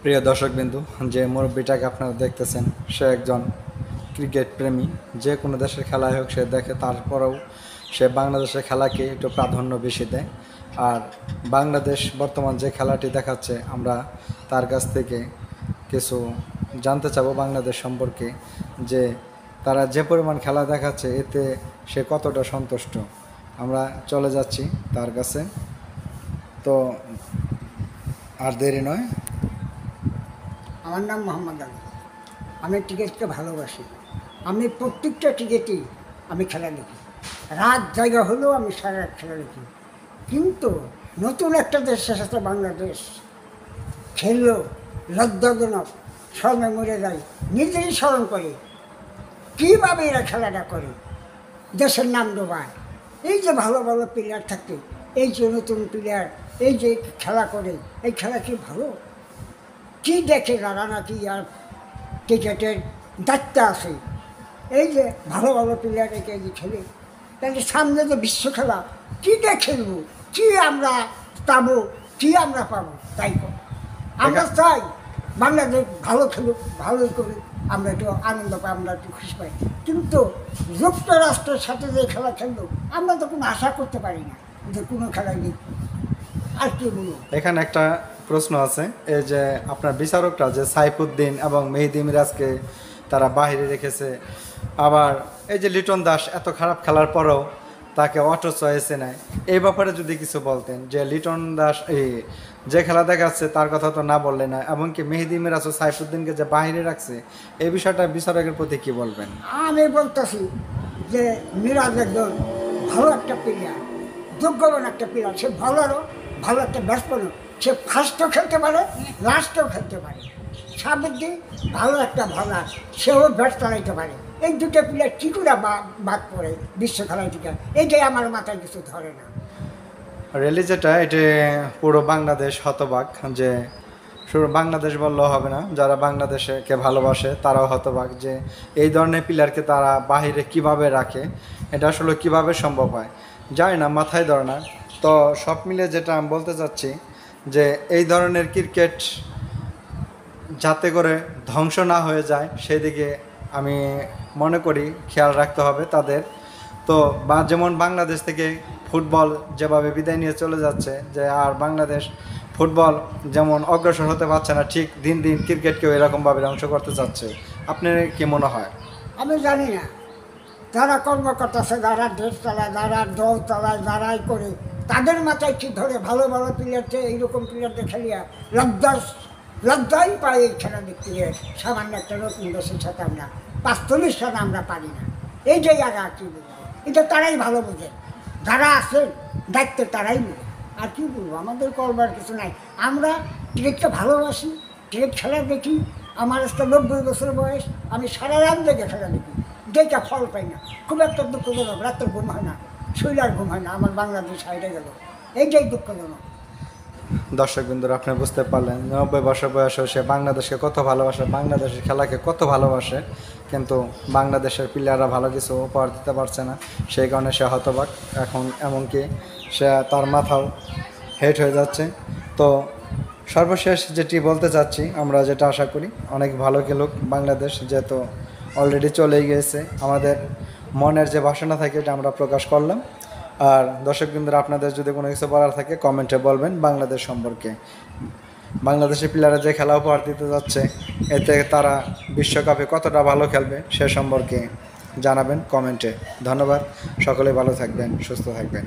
প্রিয় দর্শকবিন্দু, যে মুরব্বিটাকে আপনারা দেখতেছেন সে একজন ক্রিকেট প্রেমী। যে কোনো দেশের খেলাই হোক সে দেখে, তারপরেও সে বাংলাদেশের খেলাকে একটু প্রাধান্য বেশি দেয়। আর বাংলাদেশ বর্তমান যে খেলাটি দেখাচ্ছে, আমরা তার কাছ থেকে কিছু জানতে চাবো বাংলাদেশ সম্পর্কে, যে তারা যে পরিমাণ খেলা দেখাচ্ছে এতে সে কতটা সন্তুষ্ট। আমরা চলে যাচ্ছি তার কাছে। তো আর দেরি নয়। আমার নাম মোহাম্মদ আলী। আমি ক্রিকেটকে ভালোবাসি। আমি প্রত্যেকটা টিকেটেই আমি খেলা দেখি। রাত জায়গা হলেও আমি সারা রাত খেলা দেখি। কিন্তু নতুন একটা দেশের সাথে বাংলাদেশ খেললো, লজ্জাজনক, শরমে মরে যায়, নিজেরই স্মরণ করে কীভাবে এরা খেলাটা করে, দেশের নাম ডোবায়। এই যে ভালো ভালো প্লেয়ার থাকে, এই যে নতুন প্লেয়ার, এই যে খেলা করে, এই খেলা কি ভালো? কী দেখে যারা নাকি আর ক্রিকেটের দায়িত্ব আছে, এই যে ভালো ভালো প্লেয়ার একে যে খেলে, তাহলে সামনে যে বিশ্ব খেলা কীটা খেলবো, কী আমরা পাবো, কী আমরা পাবো? তাই আমরা চাই বাংলাদেশ ভালো খেলুক, ভালোই করুক, আমরা একটু আনন্দ পাই, আমরা একটু খুশি পাই। কিন্তু যুক্তরাষ্ট্রের সাথে যে খেলা খেললো, আমরা তো কোনো আশা করতে পারি না যে কোনো খেলায় জিতব। আর কি বলবো, এখানে একটা প্রশ্ন আছে, এই যে আপনার বিচারকরা যে সাইফুদ্দিন এবং মেহেদী মিরাজকে তারা বাহিরে রেখেছে, আবার এই যে লিটন দাস এত খারাপ খেলার পরেও তাকে অটো চয়েসে নেয়, এই ব্যাপারে যদি কিছু বলতেন, যে লিটন দাস এই যে খেলা দেখাচ্ছে তার কথা তো না বললে না, এমনকি মেহেদী মিরাজ ও সাইফুদ্দিনকে যে বাহিরে রাখছে, এই বিষয়টা বিচারকের প্রতি কি বলবেন? আমি বলতেছি যে মিরাজ একজন ভালো একটা প্লেয়ার, যোগ্যবান একটা প্লেয়ার। সে বলারও ভালো একটা ব্যাটসম্যানও, সে ফার্স্টও খেলতে পারে, লাস্টও খেলতে পারে। সাবিদ্দিন ভালো একটা বলার, সেও ব্যাট চালাইতে পারে। এই দুটো প্লেয়ার কী করে বাদ পড়ে বিশ্ব খেলায় থেকে, এইটাই আমার মাথায় কিছু ধরে না। রেলি যেটা, এটা পুরো বাংলাদেশ হতবাক। যে শুধু বাংলাদেশ বললেও হবে না, যারা বাংলাদেশকে ভালোবাসে তারাও হতবাক যে এই ধরনের প্লেয়ারকে তারা বাহিরে কিভাবে রাখে, এটা আসলে কিভাবে সম্ভব হয় জানি না, মাথায় ধরে না। তো সব মিলে যেটা আমি বলতে চাচ্ছি, যে এই ধরনের ক্রিকেট যাতে করে ধ্বংস না হয়ে যায় সেদিকে আমি মনে করি খেয়াল রাখতে হবে তাদের। তো যেমন বাংলাদেশ থেকে ফুটবল যেভাবে বিদায় নিয়ে চলে যাচ্ছে, যে আর বাংলাদেশ ফুটবল যেমন অগ্রসর হতে পারছে না, ঠিক দিন দিন ক্রিকেটকেও এরকমভাবে ধ্বংস করতে চাচ্ছে। আপনার কি মনে হয়? আমি জানি না, যারা কর্মকর্তা আছে, যারা দেশ চালায়, যারা দল চালায়, যারাই করে, তাদের মাথায় কি ধরে ভালো ভালো প্লেয়ারকে এইরকম প্লেয়ারদের খেলিয়া লজ্জাই পাই এই খেলা দেখতে গিয়ে। সামান্য একটা নতুন দেশের সাথে আমরা ৪৫ রান আমরা পারি না, এই যে জায়গা কী বলবো, এটা তারাই ভালো বোঝে, যারা আছেন দায়িত্ব তারাই বোঝে। আর কী বলবো, আমাদের করবার কিছু নাই। আমরা ক্রিকেটকে ভালোবাসি, ক্রিকেট খেলা দেখি। আমার আজকে ৯০ বছর বয়স, আমি সারা রাত দেখে খেলা দেখি, দেখে ফল পাই না। খুব একটা দুঃখজনক, রাত্রে ঘুম হয় না, শৈলার ঘুম হয় না, আমার বাংলাদেশ হাইরে গেল, এইটাই দুঃখজনক। দর্শকবৃন্দরা, আপনি বুঝতে পারলেন ৯০ বছর বয়সে সে বাংলাদেশকে কত ভালোবাসে, বাংলাদেশের খেলাকে কত ভালোবাসে, কিন্তু বাংলাদেশের প্লেয়াররা ভালো কিছু উপহার দিতে পারছে না, সেই কারণে সে হতবাক। এখন এমনকি সে তার মাথাও হেট হয়ে যাচ্ছে। তো সর্বশেষ যেটি বলতে চাচ্ছি, আমরা যেটা আশা করি অনেক ভালো খেলুক বাংলাদেশ, যেহেতু অলরেডি চলেই গিয়েছে। আমাদের মনের যে বাসনা থাকে এটা আমরা প্রকাশ করলাম। আর দর্শকবৃন্দরা, আপনাদের যদি কোনো কিছু বলার থাকে কমেন্টে বলবেন বাংলাদেশ সম্পর্কে। বাংলাদেশের প্লেয়াররা যে খেলা উপহার দিতে যাচ্ছে, এতে তারা বিশ্বকাপে কতটা ভালো খেলবে সে সম্পর্কে জানাবেন কমেন্টে। ধন্যবাদ, সকলে ভালো থাকবেন, সুস্থ থাকবেন।